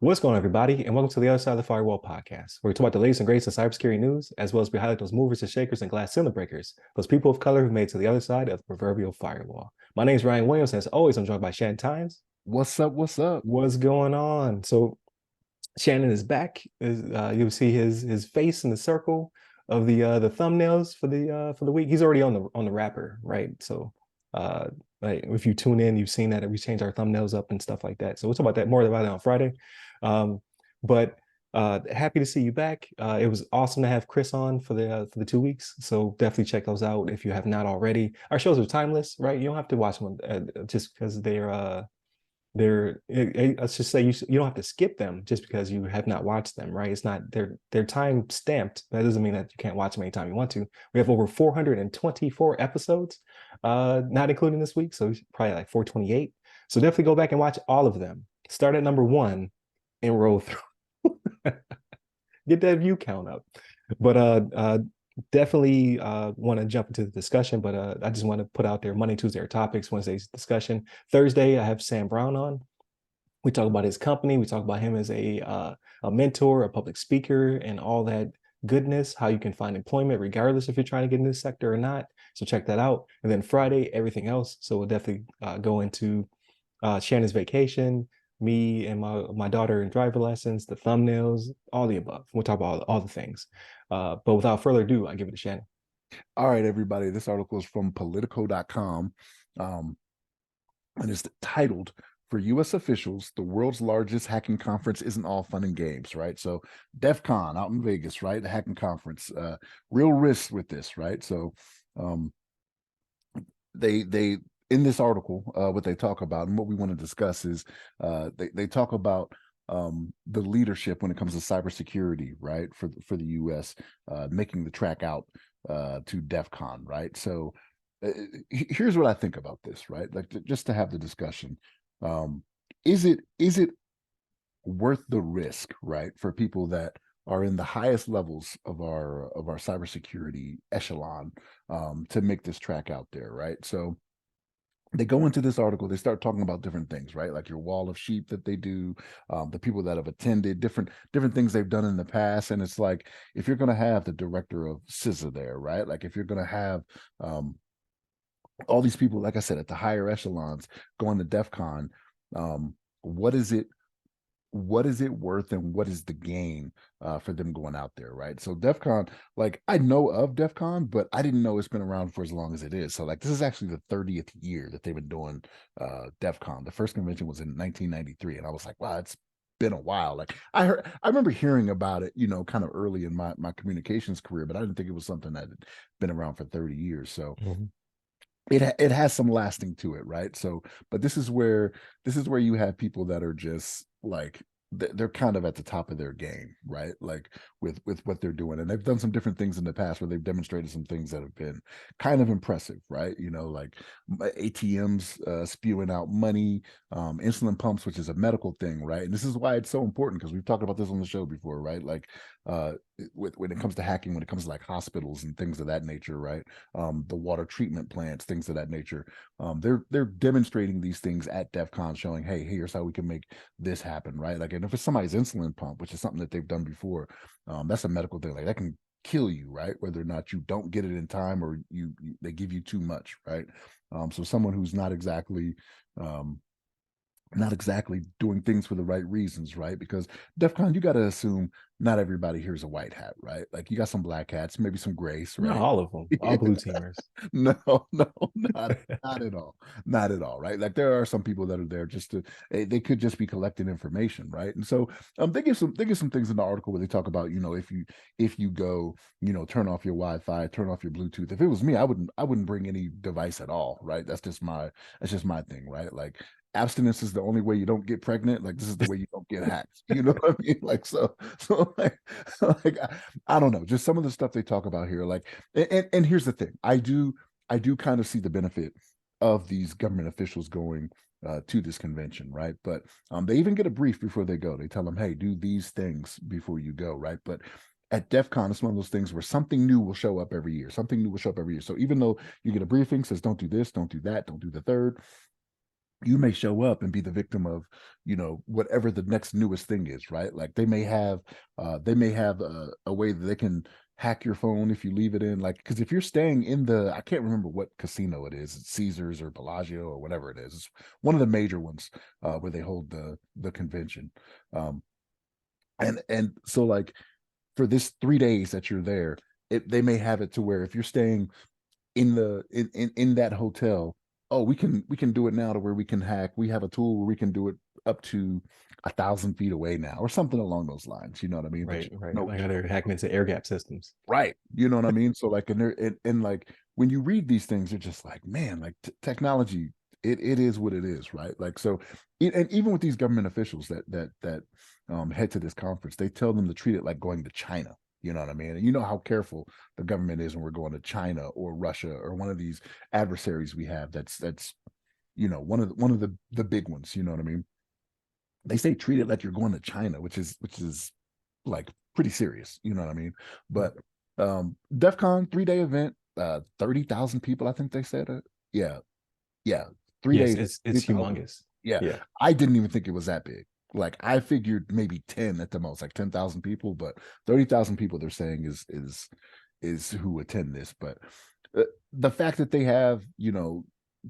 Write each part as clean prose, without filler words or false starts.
What's going on, everybody, and welcome to the Other Side of the Firewall podcast, where we talk about the latest and greatest in cybersecurity news, as well as we highlight those movers and shakers and glass ceiling breakers, those people of color who made it to the other side of the proverbial firewall. My name is Ryan Williams, and as always, I'm joined by Shannon Times. What's up? What's up? What's going on? So Shannon is back. You'll see his face in the circle of the thumbnails for the week. He's already on the wrapper, right? So like if you tune in, you've seen that we changed our thumbnails up and stuff like that. So we'll talk about that more about it on Friday. But happy to see you back. It was awesome to have Chris on for the 2 weeks. So definitely check those out if you have not already. Our shows are timeless, right? You don't have to watch them just because let's just say you don't have to skip them just because you have not watched them, right? It's not they're time stamped. That doesn't mean that you can't watch them anytime you want to. We have over 424 episodes, not including this week, so probably like 428. So definitely go back and watch all of them. Start at number 1 and roll through. Get that view count up. But definitely want to jump into the discussion, but I just want to put out there Monday, Tuesday are topics, Wednesday's discussion. Thursday, I have Sam Brown on. We talk about his company. We talk about him as a mentor, a public speaker, and all that goodness, how you can find employment regardless if you're trying to get in this sector or not. So check that out. And then Friday, everything else. So we'll definitely go into Shannon's vacation, me and my daughter in driver lessons, the thumbnails, all the above. We'll talk about all the things. But without further ado, I give it to Shannon. All right, everybody. This article is from Politico.com, and it's titled, "For U.S. Officials, the world's largest hacking conference isn't all fun and games," right? So DEF CON out in Vegas, right? The hacking conference, real risks with this, right? So they in this article, what they talk about and what we want to discuss is they talk about the leadership when it comes to cybersecurity, right? For the U.S. Making the track out to DEF CON, right? So here's what I think about this, right? Like just to have the discussion. Is it worth the risk, right, for people that are in the highest levels of our cybersecurity echelon to make this track out there, right? So they go into this article, they start talking about different things, right? Like your wall of sheep that they do, the people that have attended, different things they've done in the past. And it's like, if you're going to have the director of CISA there, right? Like if you're going to have all these people, like I said, at the higher echelons going to DEF CON, what is it worth and what is the gain for them going out there, right? So DEF CON, like I know of DEF CON, but I didn't know it's been around for as long as it is. So like this is actually the 30th year that they've been doing DEF CON. The first convention was in 1993, and I was like, wow, it's been a while. Like I remember hearing about it, kind of early in my communications career, but I didn't think it was something that had been around for 30 years. So it has some lasting to it, right? So, but this is where you have people that are just like they're kind of at the top of their game, right? Like with what they're doing, and they've done some different things in the past where they've demonstrated some things that have been kind of impressive, right? Like ATMs spewing out money, insulin pumps, which is a medical thing, right? And this is why it's so important, because we've talked about this on the show before, right? Like when it comes to hacking, when it comes to like hospitals and things of that nature, right? The water treatment plants, things of that nature. They're demonstrating these things at DEF CON, showing, hey, here's how we can make this happen, right? Like, and if it's somebody's insulin pump, which is something that they've done before, that's a medical thing. Like that can kill you, right? Whether or not you don't get it in time or they give you too much, right? So someone who's not exactly doing things for the right reasons, right? Because DEF CON, you got to assume not everybody here is a white hat, right? Like you got some black hats, maybe some grays, right? Not all of them, all blue teamers. No, not at all, not at all, right? Like there are some people that are there just to, they could just be collecting information, right? And so they give some things in the article where they talk about, if you go, turn off your Wi-Fi, turn off your Bluetooth. If it was me, I wouldn't bring any device at all, right? That's just my thing, right? Like abstinence is the only way you don't get pregnant. Like this is the way you don't get hacked. You know what I mean? Like so like I don't know. Just some of the stuff they talk about here. Like, and here's the thing. I do kind of see the benefit of these government officials going to this convention, right? But they even get a brief before they go. They tell them, hey, do these things before you go, right? But at DEF CON, it's one of those things where something new will show up every year. Something new will show up every year. So even though you get a briefing, says don't do this, don't do that, don't do the third, you may show up and be the victim of, whatever the next newest thing is, right? Like they may have a way that they can hack your phone if you leave it in, like, because if you're staying in the, I can't remember what casino it is, it's Caesars or Bellagio or whatever it is, it's one of the major ones, where they hold the convention. Um and and so, like, for this 3 days that you're there, they may have it to where if you're staying in that hotel, oh, we can do it now to where we can hack. We have a tool where we can do it up to 1,000 feet away now, or something along those lines. You know what I mean? That Right, right. no, Like how they're hacking into air gap systems. right. You know what I mean? So, like, and like when you read these things, you're just like, man, like technology, it is what it is, right? Like, so, and even with these government officials that head to this conference, they tell them to treat it like going to China. You know what I mean? And you know how careful the government is when we're going to China or Russia or one of these adversaries we have. That's one of the big ones. You know what I mean? They say treat it like you're going to China, which is like pretty serious. You know what I mean? But DEF CON 3 day event, 30,000 people, I think they said it. Yeah, yeah, three Yes, days, it's 3,000. humongous. Yeah, Yeah. I didn't even think it was that big. Like, I figured maybe 10 at the most, like 10,000 people, but 30,000 people they're saying is who attend this. But the fact that they have,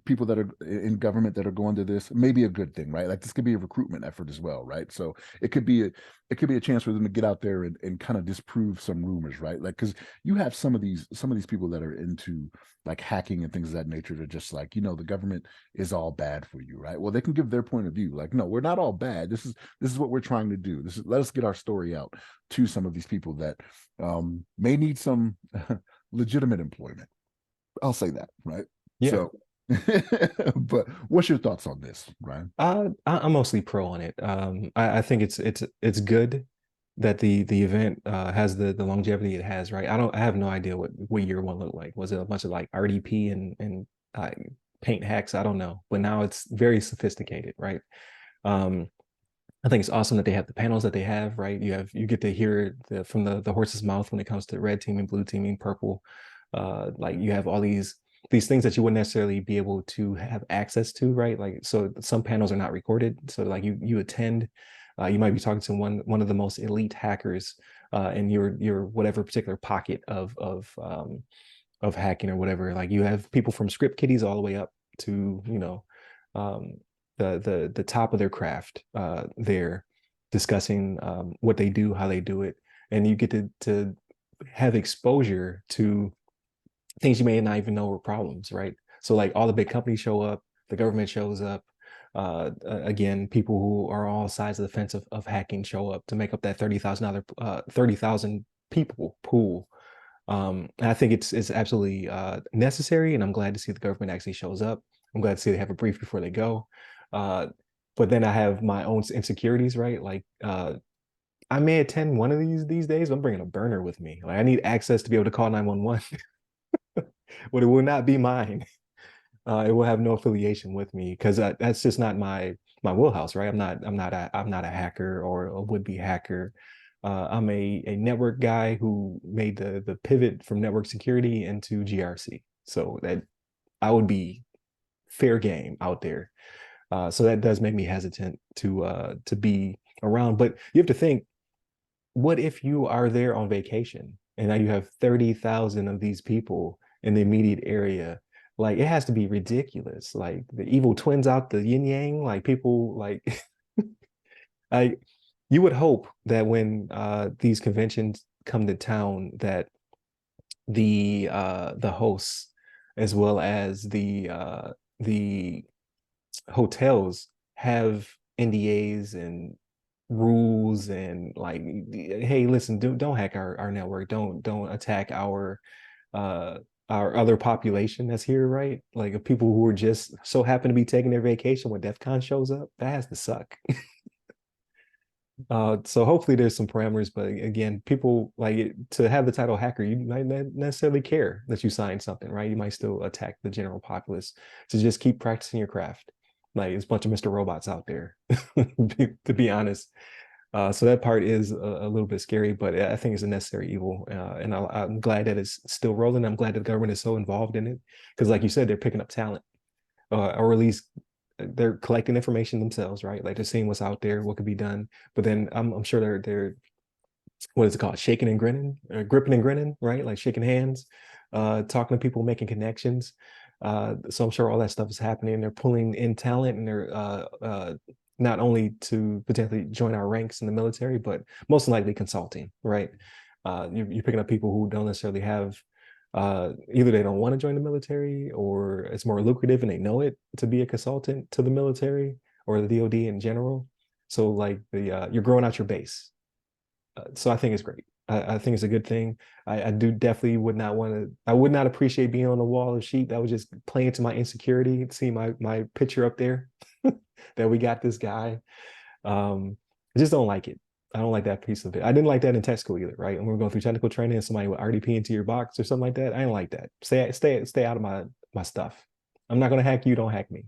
people that are in government that are going to this may be a good thing, right? Like, this could be a recruitment effort as well, right? So it could be a chance for them to get out there and kind of disprove some rumors, right? Like, because you have some of these people that are into like hacking and things of that nature. They're just like, the government is all bad for you, right? Well, they can give their point of view, like, no, we're not all bad. This is what we're trying to do. Let us get our story out to some of these people that may need some legitimate employment. I'll say that, right? Yeah. So, but what's your thoughts on this, Ryan? I'm mostly pro on it. I think it's good that the event has the longevity it has, right? I have no idea what year one looked like. Was it a bunch of like RDP and uh, paint hacks? I don't know, but now it's very sophisticated, right? Um, I think it's awesome that they have the panels that they have, right? You get to hear from the horse's mouth when it comes to red teaming, blue teaming, purple. Like you have all these things that you wouldn't necessarily be able to have access to, right? Like, so some panels are not recorded. So like you attend, you might be talking to one of the most elite hackers in your whatever particular pocket of hacking or whatever. Like you have people from script kiddies all the way up to, um, the top of their craft there discussing what they do, how they do it, and you get to have exposure to things you may not even know were problems, right? So like all the big companies show up, the government shows up. Again, people who are all sides of the fence of hacking show up to make up that $30,000 people pool. And I think it's absolutely necessary, and I'm glad to see the government actually shows up. I'm glad to see they have a brief before they go. Uh, but then I have my own insecurities, right? Like I may attend one of these days, but I'm bringing a burner with me. Like I need access to be able to call 911, but it will not be mine. It will have no affiliation with me because that's just not my wheelhouse, right? I'm not a hacker or a would-be hacker. I'm a network guy who made the pivot from network security into GRC. So that I would be fair game out there. So that does make me hesitant to be around. But you have to think, what if you are there on vacation and now you have 30,000 of these people in the immediate area? Like it has to be ridiculous. Like the evil twins out the yin yang, like people like I you would hope that when these conventions come to town that the hosts as well as the hotels have NDAs and rules and like, hey, listen, don't hack our network, don't attack uh our other population that's here, right? Like people who are just so happen to be taking their vacation when DEF CON shows up, that has to suck. So hopefully there's some parameters, but again, people like to have the title hacker, you might not necessarily care that you signed something, right? You might still attack the general populace to just keep practicing your craft. Like it's a bunch of Mr. Robots out there, to be honest. So that part is a little bit scary, but I think it's a necessary evil, and I'm glad that it's still rolling. I'm glad that the government is so involved in it because, like you said, they're picking up talent, or at least they're collecting information themselves, right? Like they're seeing what's out there, what could be done. But then I'm sure they're what is it called? Shaking and grinning, gripping and grinning, right? Like shaking hands, talking to people, making connections. So I'm sure all that stuff is happening. They're pulling in talent, and they're not only to potentially join our ranks in the military, but most likely consulting, right? You're picking up people who don't necessarily have either they don't want to join the military, or it's more lucrative and they know it to be a consultant to the military or the DoD in general. So like you're growing out your base. So I think it's great. I think it's a good thing. I do definitely would not want to. I would not appreciate being on the wall of sheep. That would just play into my insecurity. See my picture up there that we got this guy. I just don't like it. I don't like that piece of it. I didn't like that in tech school either, right? And we are going through technical training, and somebody would RDP into your box or something like that. I didn't like that. Stay out of my stuff. I'm not going to hack you. Don't hack me.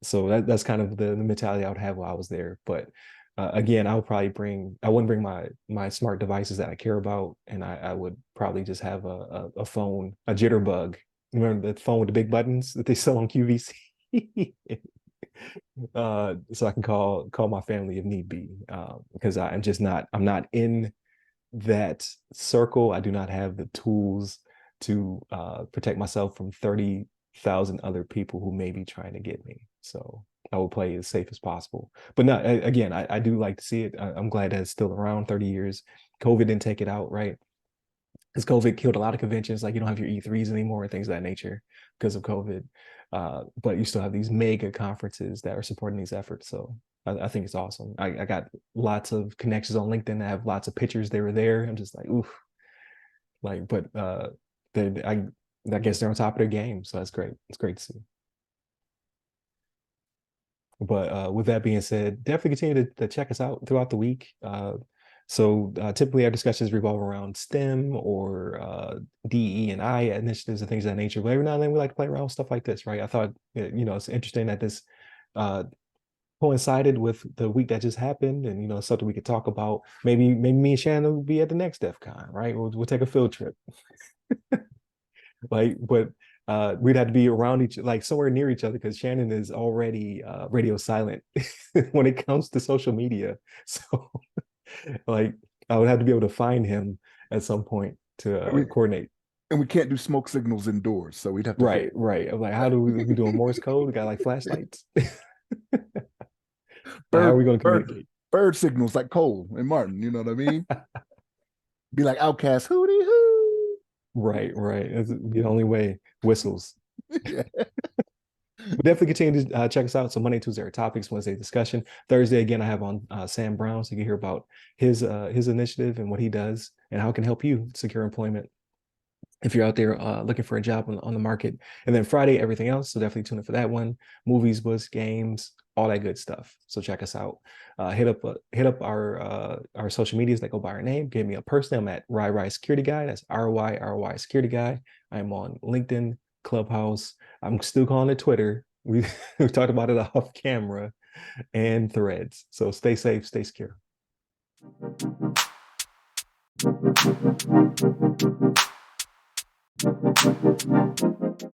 So that's kind of the mentality I would have while I was there. But again, I wouldn't bring my smart devices that I care about, and I would probably just have a phone, a jitterbug. Remember the phone with the big buttons that they sell on QVC? So I can call my family if need be, because I'm not in that circle. I do not have the tools to protect myself from 30,000 other people who may be trying to get me. So I will play as safe as possible. But no, again, I do like to see it. I'm glad that it's still around 30 years. COVID didn't take it out, right? Because COVID killed a lot of conventions. Like you don't have your E3s anymore and things of that nature because of COVID. But you still have these mega conferences that are supporting these efforts. So I think it's awesome. I got lots of connections on LinkedIn that have lots of pictures. They were there. I'm just like, oof. Like, but I guess they're on top of their game. So that's great. It's great to see. But with that being said, definitely continue to check us out throughout the week. So typically our discussions revolve around STEM or DE and I initiatives and things of that nature. But every now and then we like to play around with stuff like this, right? I thought, it's interesting that this uh, coincided with the week that just happened, and something we could talk about. Maybe me and Shannon will be at the next DEF CON, right? We'll take a field trip. Like, but we'd have to be around like somewhere near each other, because Shannon is already radio silent when it comes to social media. So like I would have to be able to find him at some point to coordinate. And we can't do smoke signals indoors, so we'd have to Right, right. I'm like, how do we do a Morse code? We got like flashlights. Like, how are bird we going to bird communicate? bird signals like Cole and Martin. You know what I mean? Be like Outcast, hootie hoo. Right, right. It's the only way. Whistles. Yeah. But definitely continue to check us out. So Monday, Tuesday are topics, Wednesday discussion. Thursday, again, I have on Sam Brown, so you can hear about his initiative and what he does and how it can help you secure employment if you're out there looking for a job on the market. And then Friday, everything else. So definitely tune in for that one. Movies, books, games, all that good stuff. So check us out. Hit up our social medias that go by our name. Give me a personal. I'm at RY Security Guy. That's RY Security Guy. I'm on LinkedIn, Clubhouse. I'm still calling it Twitter. We talked about it off camera, and Threads. So stay safe, stay secure.